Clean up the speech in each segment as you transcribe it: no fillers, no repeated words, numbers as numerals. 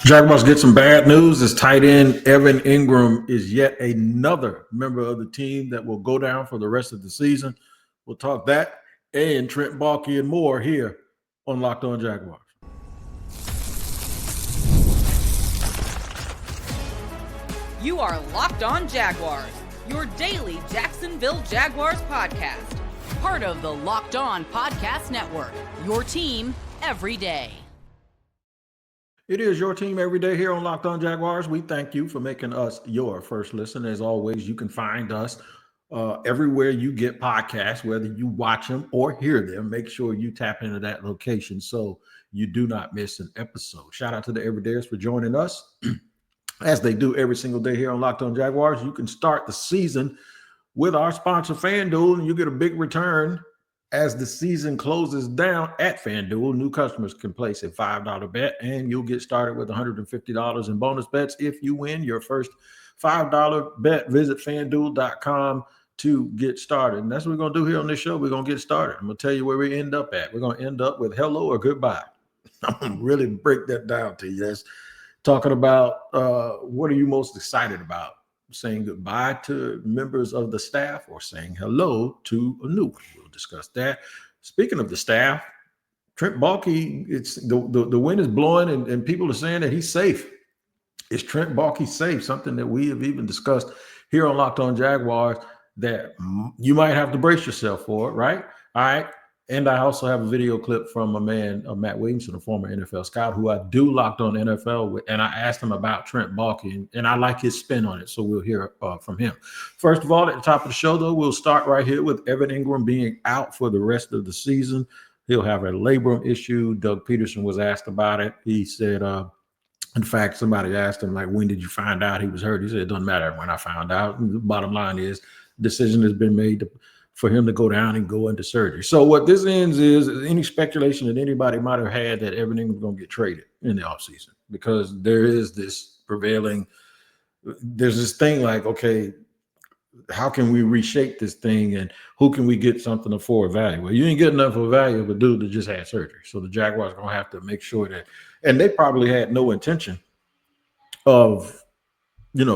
Jaguars get some bad news as tight end Evan Ingram is yet another member of the team that will go down for the rest of the season. We'll talk that and Trent Balkey and more here on Locked On Jaguars. You are Locked On Jaguars, your daily Jacksonville Jaguars podcast. Part of the Locked On Podcast Network, your team every day. It is your team every day here on Locked On Jaguars. We thank you for making us your first listen. As always, you can find us everywhere you get podcasts, whether you watch them or hear them. Make sure you tap into that location so you do not miss an episode. Shout out to the Everydayers for joining us. As they do every single day here on Locked On Jaguars, you can start the season with our sponsor, FanDuel, and you get a big return as the season closes down at FanDuel. New customers can place a $5 bet, and you'll get started with $150 in bonus bets if you win your first $5 bet. Visit FanDuel.com to get started. And that's what we're going to do here on this show. We're going to get started. I'm going to tell you where we end up at. We're going to end up with hello or goodbye. I'm going to really break that down to you. That's talking about what are you most excited about? Saying goodbye to members of the staff or saying hello to a new one. We'll discuss that. Speaking of the staff, Trent Balkey, it's the wind is blowing and people are saying that he's safe. Is Trent Balkey safe? Something that we have even discussed here on Locked On Jaguars that you might have to brace yourself for, right? All right. And I also have a video clip from a man, Matt Williamson, a former NFL scout, who I do Locked On NFL with, and I asked him about Trent Balkey, and I like his spin on it, so we'll hear from him. First of all, at the top of the show, though, we'll start right here with Evan Ingram being out for the rest of the season. He'll have a labrum issue. Doug Peterson was asked about it. He said, in fact, somebody asked him, like, when did you find out he was hurt? He said, it doesn't matter when I found out. And the bottom line is, decision has been made for him to go down and go into surgery. So what this ends is any speculation that anybody might have had that Evan Ingram was going to get traded in the offseason, because there is this prevailing, there's this thing like, okay, how can we reshape this thing and who can we get something for value? Well, you ain't getting enough of value of a dude that just had surgery. So the Jaguars are going to have to make sure that, and they probably had no intention of,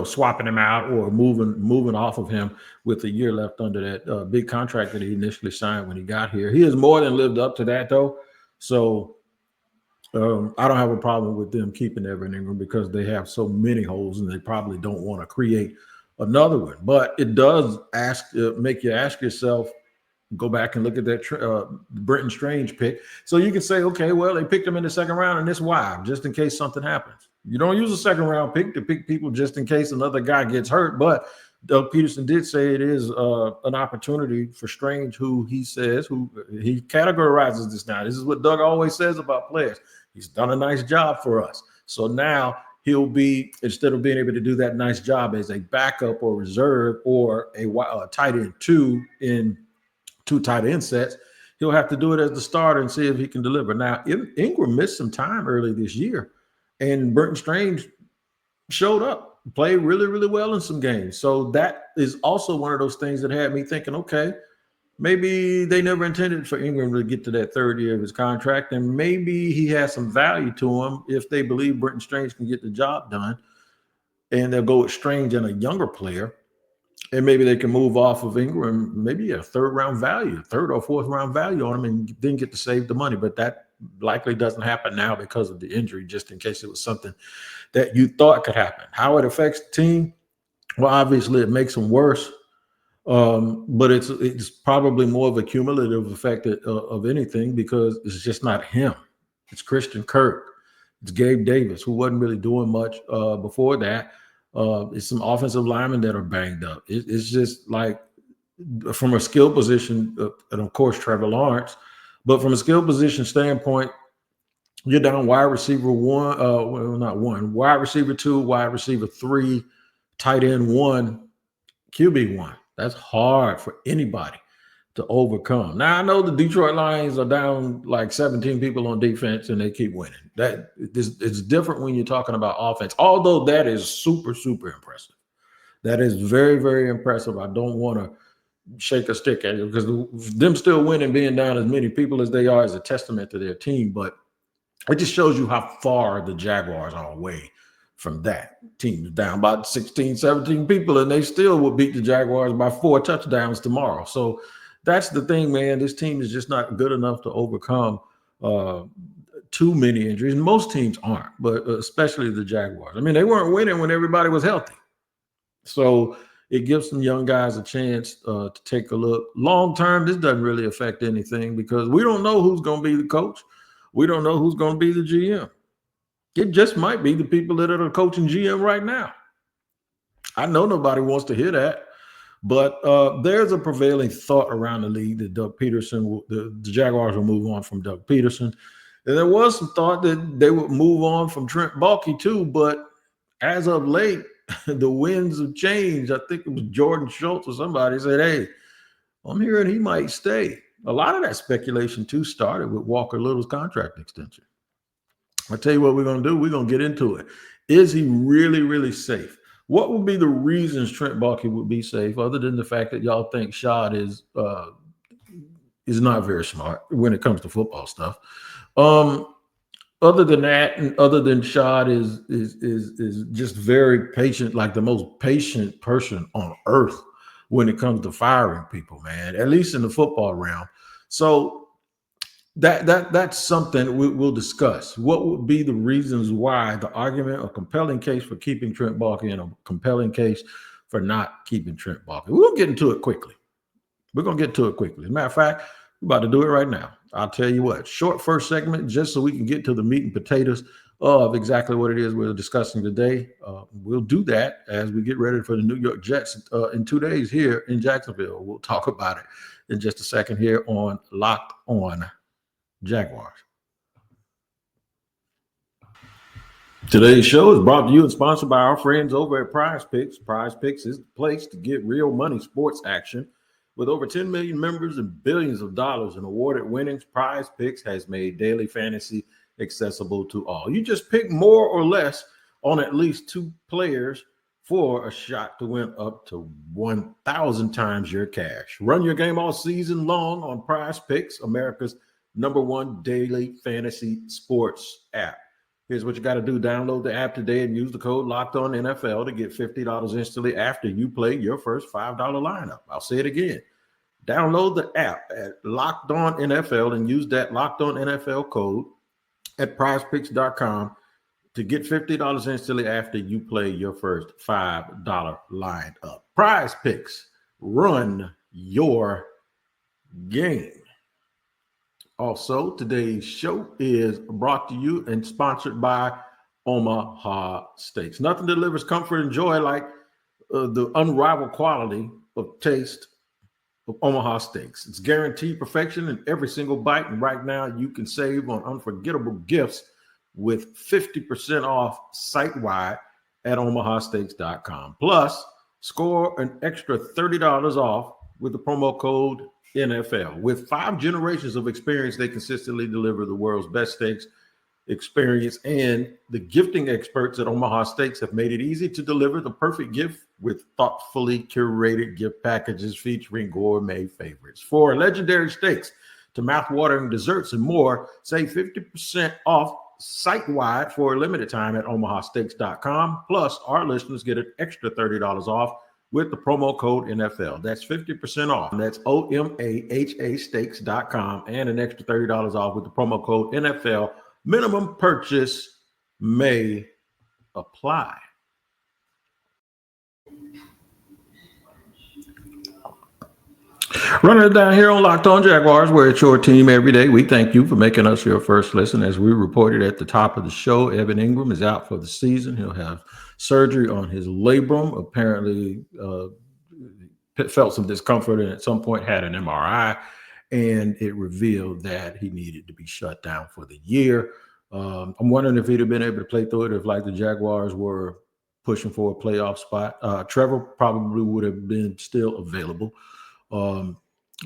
swapping him out or moving off of him with a year left under that big contract that he initially signed when he got here. He has more than lived up to that, though. So I don't have a problem with them keeping Evan Ingram because they have so many holes and they probably don't want to create another one. But it does make you ask yourself, go back and look at that Brenton Strange pick. So you can say, okay, well, they picked him in the second round, and that's why, just in case something happens. You don't use a second round pick to pick people just in case another guy gets hurt. But Doug Peterson did say it is an opportunity for Strange, who he categorizes this now. This is what Doug always says about players. He's done a nice job for us. So now he'll be, instead of being able to do that nice job as a backup or reserve or a tight end two in two tight end sets, he'll have to do it as the starter and see if he can deliver. Now, Ingram missed some time early this year, and Brenton Strange showed up, played really, really well in some games. So that is also one of those things that had me thinking, okay, maybe they never intended for Ingram to get to that third year of his contract, and maybe he has some value to him if they believe Brenton Strange can get the job done, and they'll go with Strange and a younger player. And maybe they can move off of Ingram, maybe a third or fourth round value on him, and then get to save the money. But that likely doesn't happen now because of the injury, just in case it was something that you thought could happen. How it affects the team? Well, obviously it makes them worse. But it's probably more of a cumulative effect of anything, because it's just not him. It's Christian Kirk. It's Gabe Davis, who wasn't really doing much before that. It's some offensive linemen that are banged up. It's just like, from a skill position, and of course Trevor Lawrence, but from a skill position standpoint, you're down wide receiver wide receiver two, wide receiver three, tight end one, QB one. That's hard for anybody to overcome. Now, I know the Detroit Lions are down like 17 people on defense and they keep winning. It's different when you're talking about offense, although that is super, super impressive. That is very, very impressive. I don't want to shake a stick at it, because them still winning, being down as many people as they are, is a testament to their team. But It just shows you how far the Jaguars are away from that. Team is down about 16, 17 people, and they still will beat the Jaguars by 4 touchdowns tomorrow. So that's the thing, man. This team is just not good enough to overcome uh, too many injuries. Most teams aren't, but especially the Jaguars. I mean, they weren't winning when everybody was healthy. So it gives some young guys a chance to take a look. Long term, this doesn't really affect anything because we don't know who's going to be the coach. We don't know who's going to be the GM. It just might be the people that are coaching GM right now. I know nobody wants to hear that, but there's a prevailing thought around the league that Doug Peterson, the Jaguars will move on from Doug Peterson. And there was some thought that they would move on from Trent Balkey too, but as of late, the winds have changed. I think it was Jordan Schultz or somebody said, hey, I'm hearing he might stay. A lot of that speculation too started with Walker Little's contract extension. I'll tell you what we're going to do. We're going to get into it. Is he really, really safe? What would be the reasons Trent Balkey would be safe, other than the fact that y'all think Shad is not very smart when it comes to football stuff? Other than that, and other than Shad is just very patient, like the most patient person on earth when it comes to firing people, man, at least in the football realm. So that's something we'll discuss. What would be the reasons why, the argument, a compelling case for keeping Trent Balkey and a compelling case for not keeping Trent Balkey? We'll get into it quickly. We're going to get to it quickly. As a matter of fact, we're about to do it right now. I'll tell you what, short first segment, just so we can get to the meat and potatoes of exactly what it is we're discussing today. We'll do that as we get ready for the New York Jets in 2 days here in Jacksonville. We'll talk about it in just a second here on Locked On Jaguars. Today's show is brought to you and sponsored by our friends over at Prize Picks. Prize Picks is the place to get real money sports action. With over 10 million members and billions of dollars in awarded winnings, Prize Picks has made daily fantasy accessible to all. You just pick more or less on at least 2 players for a shot to win up to 1,000 times your cash. Run your game all season long on Prize Picks, America's #1 daily fantasy sports app. Here's what you got to do. Download the app today and use the code LOCKEDONNFL to get $50 instantly after you play your first $5 lineup. I'll say it again. Download the app at Locked On NFL and use that Locked On NFL code at prizepicks.com to get $50 instantly after you play your first $5 lineup. Prize Picks, run your game. Also, today's show is brought to you and sponsored by Omaha Steaks. Nothing delivers comfort and joy like the unrivaled quality of taste of Omaha Steaks. It's guaranteed perfection in every single bite. And right now, you can save on unforgettable gifts with 50% off site-wide at omahasteaks.com. Plus, score an extra $30 off with the promo code NFL. With 5 generations of experience, they consistently deliver the world's best steaks experience, and the gifting experts at Omaha Steaks have made it easy to deliver the perfect gift with thoughtfully curated gift packages featuring gourmet favorites. For legendary steaks to mouth-watering desserts and more, save 50% off site-wide for a limited time at omahasteaks.com. Plus, our listeners get an extra $30 off with the promo code NFL. That's 50% off. That's OMAHA steaks.com and an extra $30 off with the promo code NFL. Minimum purchase may apply. Running it down here on Locked On Jaguars, where it's your team every day. We thank you for making us your first listen. As we reported at the top of the show, Evan Ingram is out for the season. He'll have surgery on his labrum. Apparently felt some discomfort and at some point had an MRI, and it revealed that he needed to be shut down for the year. I'm wondering if he'd have been able to play through it if, like, the Jaguars were pushing for a playoff spot. Trevor probably would have been still available.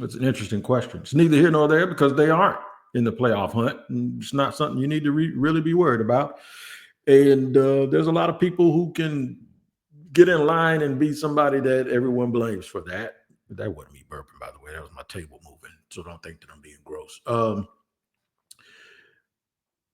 It's an interesting question. It's neither here nor there because they aren't in the playoff hunt. It's not something you need to really be worried about. And there's a lot of people who can get in line and be somebody that everyone blames for that. That wasn't me burping, by the way. That was my table moving. So don't think that I'm being gross.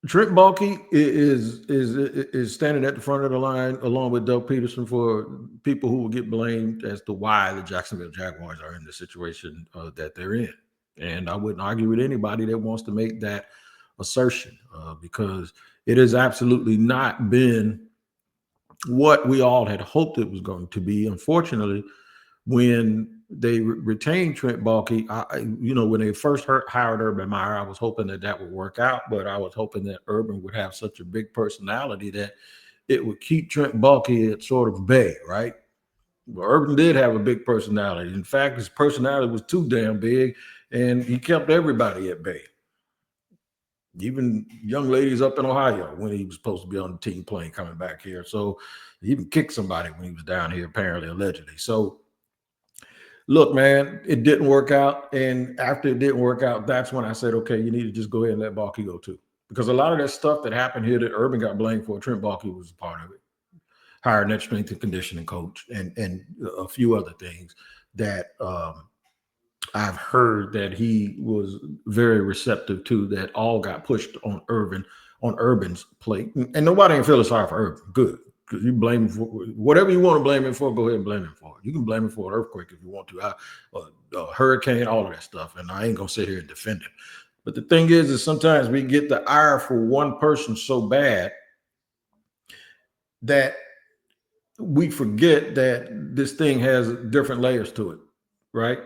Trent Balkey is standing at the front of the line along with Doug Peterson for people who will get blamed as to why the Jacksonville Jaguars are in the situation that they're in. And I wouldn't argue with anybody that wants to make that assertion because it has absolutely not been what we all had hoped it was going to be. Unfortunately, when they retained Trent Balkey, when they first hired Urban Meyer, I was hoping that would work out, but I was hoping that Urban would have such a big personality that it would keep Trent Balkey at sort of bay, right? Well, Urban did have a big personality. In fact, his personality was too damn big, and he kept everybody at bay. Even young ladies up in Ohio when he was supposed to be on the team plane coming back here. So he even kicked somebody when he was down here, apparently, allegedly. So look, man, it didn't work out. And after it didn't work out, that's when I said, okay, you need to just go ahead and let Balkey go too. Because a lot of that stuff that happened here that Urban got blamed for, Trent Balkey was a part of it. Hiring that strength and conditioning coach and a few other things that I've heard that he was very receptive to, that all got pushed on Urban's plate. And nobody ain't feeling sorry for Urban. Good. Because you blame him for whatever you want to blame him for, go ahead and blame him for it. You can blame him for an earthquake if you want to, a hurricane, all of that stuff. And I ain't going to sit here and defend him. But the thing is sometimes we get the ire for one person so bad that we forget that this thing has different layers to it, right?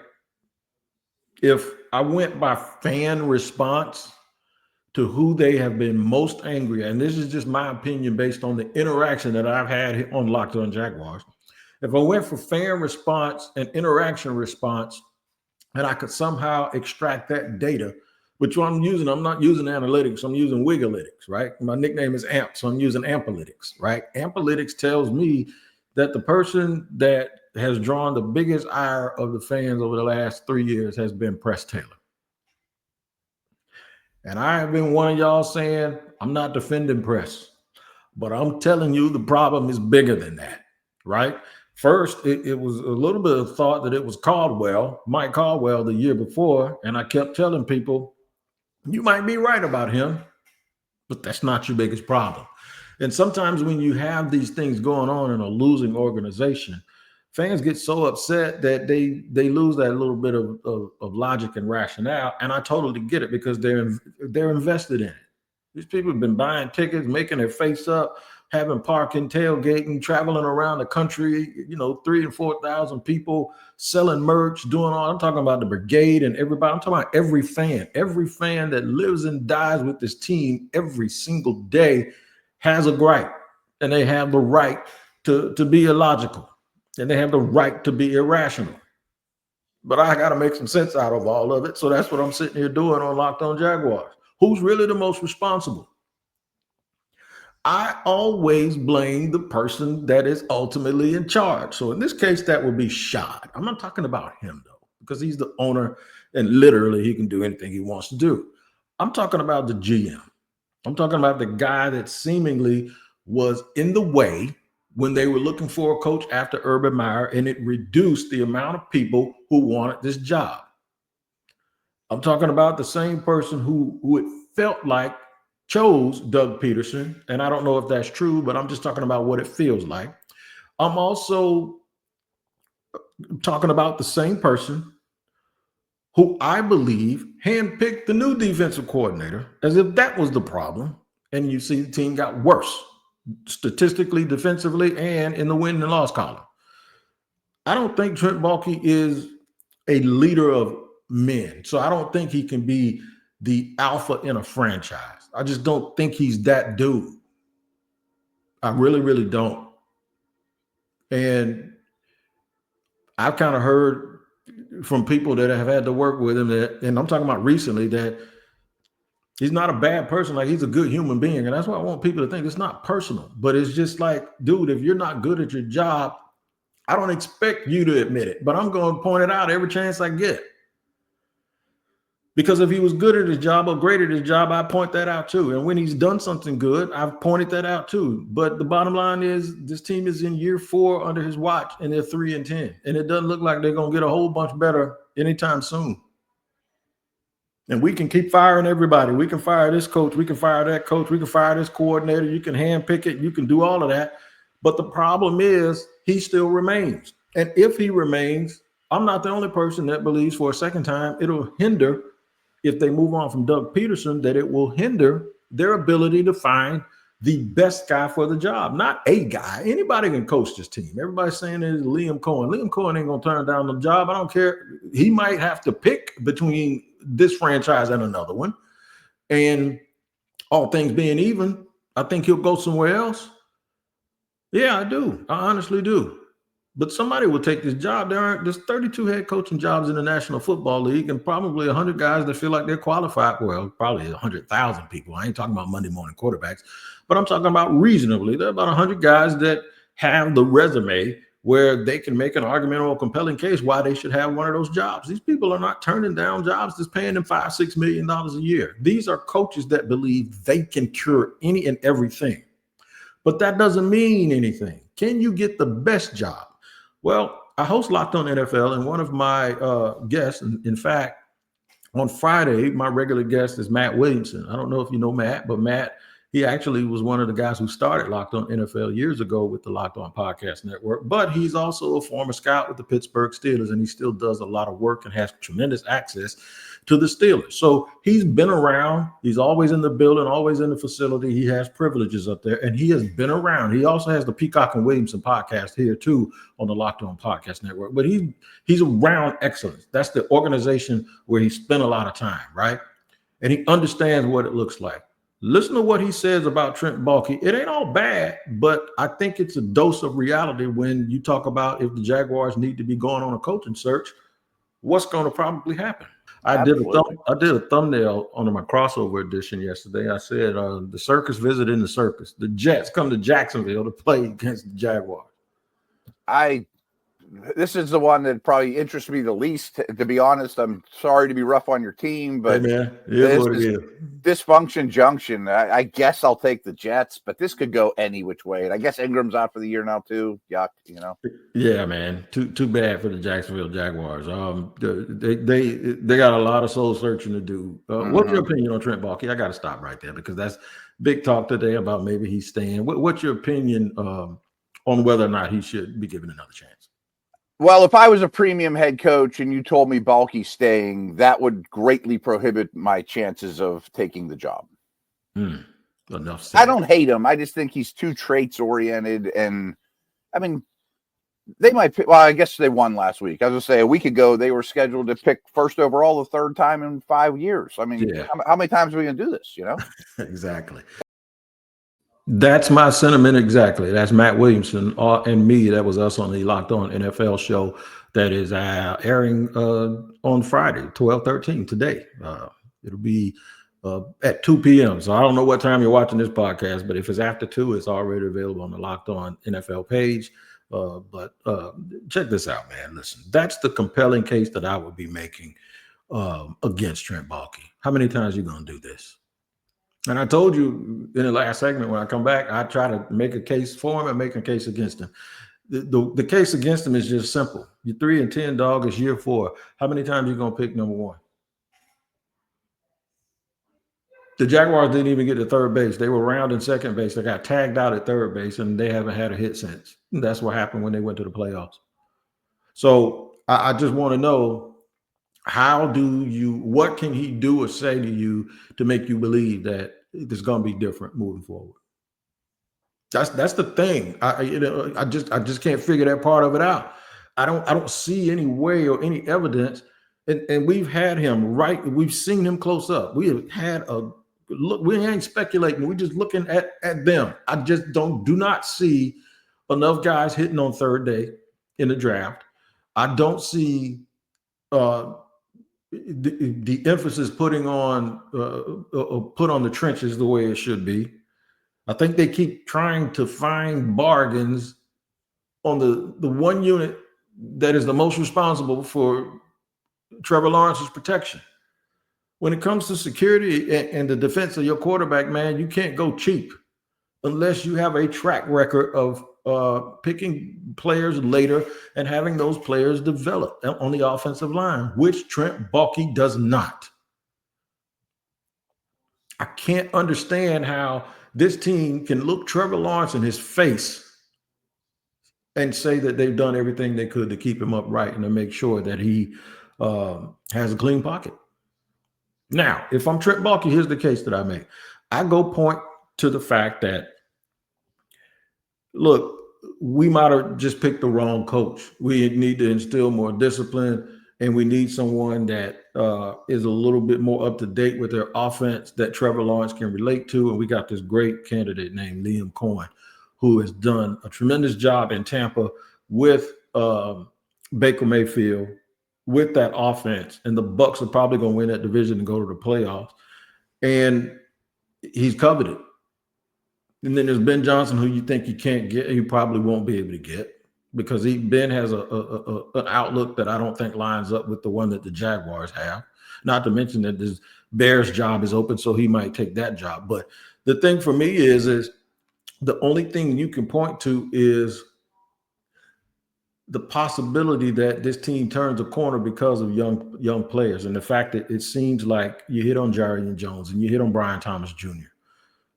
If I went by fan response to who they have been most angry at, and this is just my opinion based on the interaction that I've had on Locked On Jaguars. If I went for fan response and interaction response, and I could somehow extract that data, which I'm not using analytics, I'm using Wigalytics, right? My nickname is AMP, so I'm using Ampalytics, right? Ampalytics tells me that the person that has drawn the biggest ire of the fans over the last 3 years has been Press Taylor. And I have been one of y'all saying, I'm not defending Press, but I'm telling you the problem is bigger than that, right? First, it was a little bit of thought that it was Mike Caldwell the year before, and I kept telling people, you might be right about him, but that's not your biggest problem. And sometimes when you have these things going on in a losing organization, fans get so upset that they lose that little bit of logic and rationale. And I totally get it because they're invested in it. These people have been buying tickets, making their face up, having parking, tailgating, traveling around the country, 3,000 and 4,000 people selling merch, doing all. I'm talking about the brigade and everybody. I'm talking about every fan that lives and dies with this team every single day has a gripe, and they have the right to be illogical, and they have the right to be irrational. But I got to make some sense out of all of it. So that's what I'm sitting here doing on Locked On Jaguars. Who's really the most responsible? I always blame the person that is ultimately in charge. So in this case, that would be Shad. I'm not talking about him, though, because he's the owner and literally he can do anything he wants to do. I'm talking about the GM. I'm talking about the guy that seemingly was in the way when they were looking for a coach after Urban Meyer, and it reduced the amount of people who wanted this job. I'm talking about the same person who it felt like chose Doug Peterson, and I don't know if that's true, but I'm just talking about what it feels like. I'm also talking about the same person who I believe handpicked the new defensive coordinator, as if that was the problem. And you see the team got worse statistically, defensively, and in the win and loss column. I don't think Trent Balkey is a leader of men. So I don't think he can be the alpha in a franchise. I just don't think he's that dude. I really, really don't. And I've kind of heard from people that have had to work with him that, and I'm talking about recently, that he's not a bad person. Like, he's a good human being. And that's why I want people to think it's not personal, but it's just like, dude, if you're not good at your job, I don't expect you to admit it, but I'm going to point it out every chance I get. Because if he was good at his job or great at his job, I point that out too. And when he's done something good, I've pointed that out too. But the bottom line is this team is in year 4 under his watch, and they're 3-10. And it doesn't look like they're going to get a whole bunch better anytime soon. And we can keep firing everybody. We can fire this coach. We can fire that coach. We can fire this coordinator. You can handpick it. You can do all of that. But the problem is he still remains. And if he remains, I'm not the only person that believes for a second time it'll hinder, if they move on from Doug Peterson, that it will hinder their ability to find the best guy for the job. Not a guy. Anybody can coach this team. Everybody's saying it's Liam Cohen. Liam Cohen ain't going to turn down the job. I don't care. He might have to pick between this franchise and another one. And all things being even, I think he'll go somewhere else. Yeah, I do. I honestly do. But somebody will take this job. There's 32 head coaching jobs in the National Football League and probably 100 guys that feel like they're qualified. Well, probably 100,000 people. I ain't talking about Monday morning quarterbacks, but I'm talking about reasonably. There are about 100 guys that have the resume where they can make an argument or a compelling case why they should have one of those jobs. These people are not turning down jobs that's paying them $5-6 million a year. These are coaches that believe they can cure any and everything. But that doesn't mean anything. Can you get the best job? Well, I host Locked On NFL, and one of my guests, in fact, on Friday, my regular guest is Matt Williamson. I don't know if you know Matt, but Matt, he actually was one of the guys who started Locked On NFL years ago with the Locked On Podcast Network, but he's also a former scout with the Pittsburgh Steelers, and he still does a lot of work and has tremendous access to the Steelers. So he's been around. He's always in the building, always in the facility. He has privileges up there, and he has been around. He also has the Peacock and Williamson podcast here, too, on the Locked On Podcast Network. But he's around excellence. That's the organization where he spent a lot of time, right? And he understands what it looks like. Listen to what he says about Trent Balkey. It ain't all bad, but I think it's a dose of reality when you talk about if the Jaguars need to be going on a coaching search, what's going to probably happen. I did a thumbnail on my crossover edition yesterday. I said the circus visiting the circus. The Jets come to Jacksonville to play against the Jaguars. This is the one that probably interests me the least. To be honest, I'm sorry to be rough on your team, but hey man, this is dysfunction junction. I guess I'll take the Jets, but this could go any which way. And I guess Ingram's out for the year now too. Yuck, you know. Yeah, man. Too bad for the Jacksonville Jaguars. They got a lot of soul searching to do. What's your opinion on Trent Balkey? I got to stop right there because that's big talk today about maybe he's staying. What's your opinion on whether or not he should be given another chance? Well, if I was a premium head coach and you told me Balkey's staying, that would greatly prohibit my chances of taking the job. Enough said. I don't hate him. I just think he's too traits oriented. And I mean, they might pick, well, I guess they won last week. I was going to say a week ago, they were scheduled to pick first overall the third time in 5 years. I mean, how many times are we going to do this, you know? Exactly. That's my sentiment exactly. That's Matt Williamson and me. That was us on the Locked On NFL show that is airing on Friday, 12/13 today. It'll be at 2 p.m. So I don't know what time you're watching this podcast, but if it's after 2, it's already available on the Locked On NFL page. But check this out, man. Listen, that's the compelling case that I would be making against Trent Balkey. How many times are you going to do this? And I told you in the last segment, when I come back, I try to make a case for him and make a case against him. The case against him is just simple. You're 3-10, dog. It's year 4. How many times are you going to pick number 1? The Jaguars didn't even get to third base. They were rounding second base. They got tagged out at third base, and they haven't had a hit since. And that's what happened when they went to the playoffs. So I just want to know, what can he do or say to you to make you believe that it's going to be different moving forward? That's the thing. I just can't figure that part of it out. I don't see any way or any evidence. And we've had him right. We've seen him close up. We have had a look. We ain't speculating. We're just looking at them. I just do not see enough guys hitting on third day in the draft. I don't see the emphasis put on the trenches the way it should be. I think they keep trying to find bargains on the one unit that is the most responsible for Trevor Lawrence's protection. When it comes to security and the defense of your quarterback, man, you can't go cheap unless you have a track record of picking players later and having those players develop on the offensive line, which Trent Balkey does not. I can't understand how this team can look Trevor Lawrence in his face and say that they've done everything they could to keep him upright and to make sure that he has a clean pocket. Now, if I'm Trent Balkey, here's the case that I make. I go point to the fact that, look, we might have just picked the wrong coach. We need to instill more discipline, and we need someone that is a little bit more up to date with their offense that Trevor Lawrence can relate to. And we got this great candidate named Liam Cohen, who has done a tremendous job in Tampa with Baker Mayfield, with that offense. And the Bucs are probably going to win that division and go to the playoffs. And he's coveted. And then there's Ben Johnson, who you think you can't get, you probably won't be able to get, because Ben has an outlook that I don't think lines up with the one that the Jaguars have. Not to mention that this Bears job is open, so he might take that job. But the thing for me is the only thing you can point to is the possibility that this team turns a corner because of young players, and the fact that it seems like you hit on Jarian Jones and you hit on Brian Thomas Jr.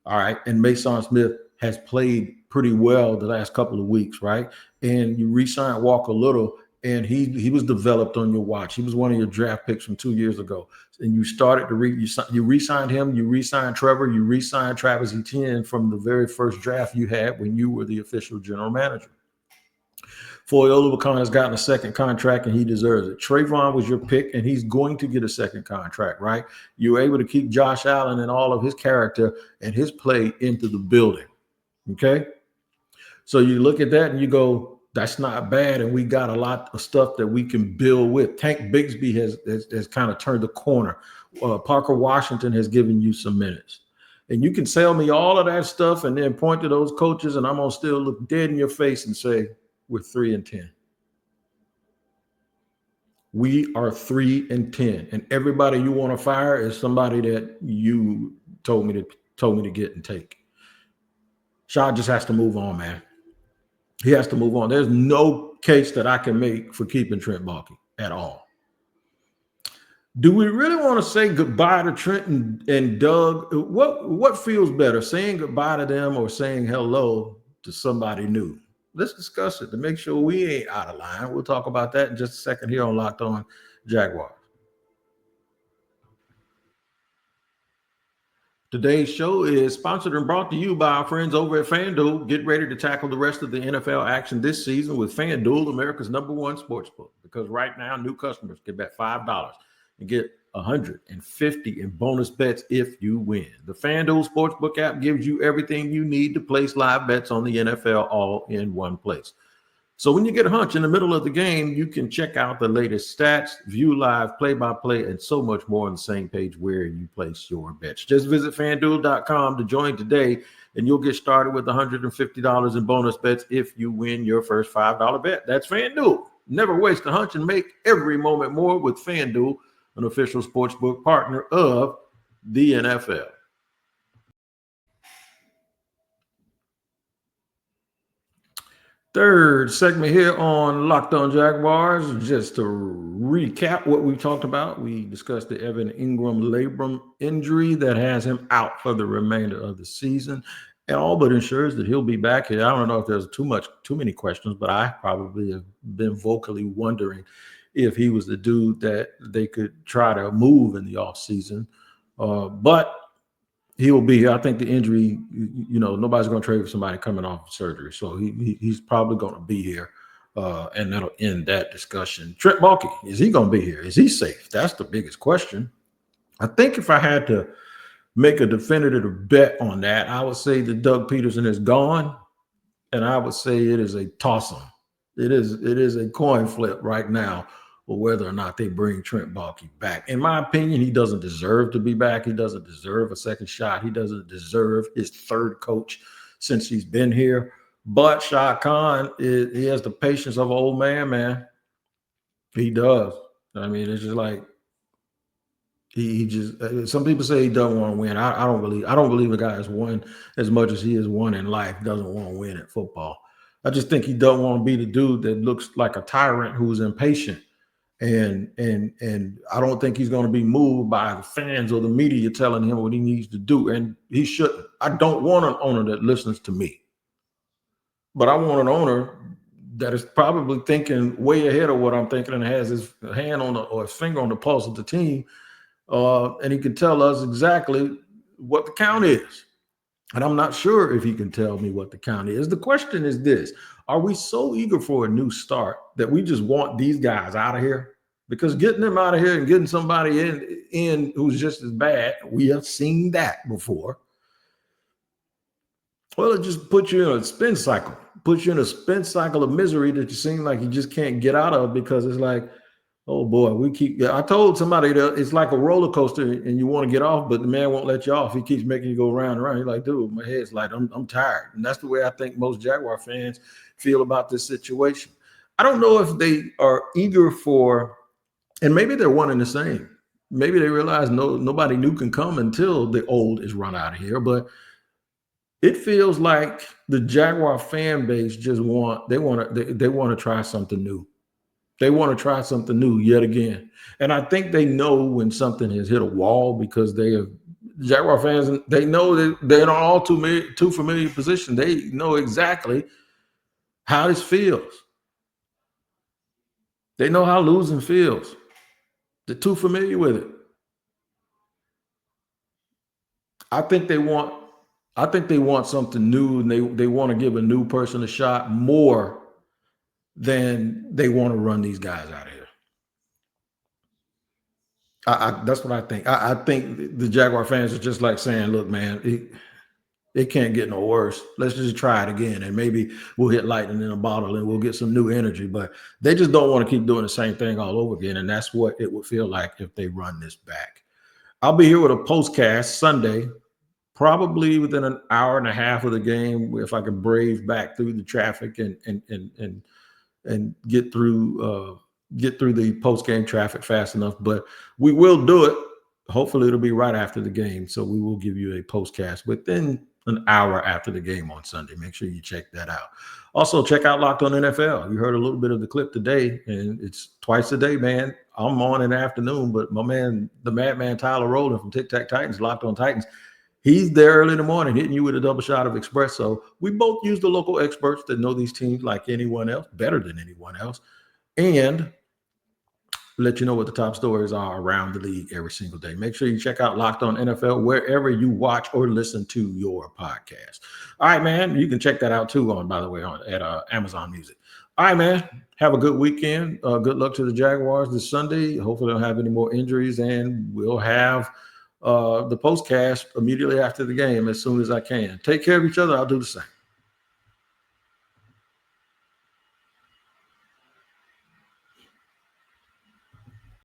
All right, and Mason Smith has played pretty well the last couple of weeks, right? And you re-signed Walker Little, and he was developed on your watch. He was one of your draft picks from 2 years ago, and you started to you re-signed him, you re-signed Trevor, you re-signed Travis Etienne from the very first draft you had when you were the official general manager. Foye Oluokun has gotten a second contract, and he deserves it. Trayvon was your pick, and he's going to get a second contract, right? You were able to keep Josh Allen and all of his character and his play into the building, okay? So you look at that and you go, that's not bad, and we got a lot of stuff that we can build with. Tank Bigsby has kind of turned the corner. Parker Washington has given you some minutes. And you can sell me all of that stuff and then point to those coaches, and I'm going to still look dead in your face and say, we're 3-10. We are 3-10, and everybody you want to fire is somebody that you told me to get and take. Shaw just has to move on, man. He has to move on. There's no case that I can make for keeping Trent Balkey at all. Do we really want to say goodbye to Trent and Doug? What feels better, saying goodbye to them or saying hello to somebody new? Let's discuss it to make sure we ain't out of line. We'll talk about that in just a second here on Locked On Jaguars. Today's show is sponsored and brought to you by our friends over at FanDuel. Get ready to tackle the rest of the NFL action this season with FanDuel, America's #1 sportsbook. Because right now, new customers can bet $5 and get $150 in bonus bets if you win. The FanDuel Sportsbook app gives you everything you need to place live bets on the NFL all in one place. So when you get a hunch in the middle of the game, you can check out the latest stats, view live play-by-play, and so much more on the same page where you place your bets. Just visit FanDuel.com to join today, and you'll get started with $150 in bonus bets if you win your first $5 bet. That's FanDuel. Never waste a hunch and make every moment more with FanDuel, an official sportsbook partner of the NFL. Third segment here on Locked On Jaguars. Just to recap what we talked about, we discussed the Evan Ingram labrum injury that has him out for the remainder of the season, and all but ensures that he'll be back here. I don't know if there's too many questions, but I probably have been vocally wondering if he was the dude that they could try to move in the offseason. But he will be here. I think the injury, nobody's going to trade for somebody coming off of surgery. So he's probably going to be here, and that'll end that discussion. Trent Balkey, is he going to be here? Is he safe? That's the biggest question. I think if I had to make a definitive bet on that, I would say that Doug Peterson is gone, and I would say it is a toss-up. It is a coin flip right now, or whether or not they bring Trent Balkey back. In my opinion, he doesn't deserve to be back. He doesn't deserve a second shot. He doesn't deserve his third coach since he's been here. But Shad Khan, he has the patience of an old man. He does. I mean, it's just like he just. Some people say he doesn't want to win. I don't believe a guy has won as much as he has won in life doesn't want to win at football. I just think he doesn't want to be the dude that looks like a tyrant who's impatient. And I don't think he's going to be moved by the fans or the media telling him what he needs to do. And he shouldn't. I don't want an owner that listens to me. But I want an owner that is probably thinking way ahead of what I'm thinking and has his hand on or his finger on the pulse of the team. And he can tell us exactly what the count is. And I'm not sure if he can tell me what the count is. The question is this: are we so eager for a new start that we just want these guys out of here? Because getting them out of here and getting somebody in who's just as bad, we have seen that before. Well, it just puts you in a spin cycle. Puts you in a spin cycle of misery that you seem like you just can't get out of, because it's like, oh boy, I told somebody that it's like a roller coaster and you want to get off, but the man won't let you off. He keeps making you go round and round. You're like, dude, my head's like, I'm tired. And that's the way I think most Jaguar fans feel about this situation. I don't know if they are eager for, and maybe they're one and the same. Maybe they realize nobody new can come until the old is run out of here. But it feels like the Jaguar fan base just want to try something new. They want to try something new yet again. And I think they know when something has hit a wall, because Jaguar fans, they know that they're in all too familiar position. They know exactly how this feels. They know how losing feels. They're too familiar with it. I think they want something new, and they want to give a new person a shot more than they want to run these guys out of here. That's what I think. I think the Jaguar fans are just like saying, look, man, it can't get no worse. Let's just try it again, and maybe we'll hit lightning in a bottle and we'll get some new energy. But they just don't want to keep doing the same thing all over again, and that's what it would feel like if they run this back. I'll be here with a postcast Sunday, probably within an hour and a half of the game, if I can brave back through the traffic and get through the post-game traffic fast enough. But we will do it. Hopefully it'll be right after the game. So we will give you a postcast within an hour after the game on Sunday. Make sure you check that out. Also, check out Locked On NFL. You heard a little bit of the clip today, and it's twice a day, man. I'm on in the afternoon, but my man, the madman Tyler Rowland from Tic Tac Titans, Locked On Titans, he's there early in the morning hitting you with a double shot of espresso. We both use the local experts that know these teams like anyone else, better than anyone else, and let you know what the top stories are around the league every single day. Make sure you check out Locked On NFL wherever you watch or listen to your podcast. All right, man. You can check that out too at Amazon Music. All right, man. Have a good weekend. Good luck to the Jaguars this Sunday. Hopefully they don't have any more injuries, and we'll have the postcast immediately after the game as soon as I can. Take care of each other. I'll do the same.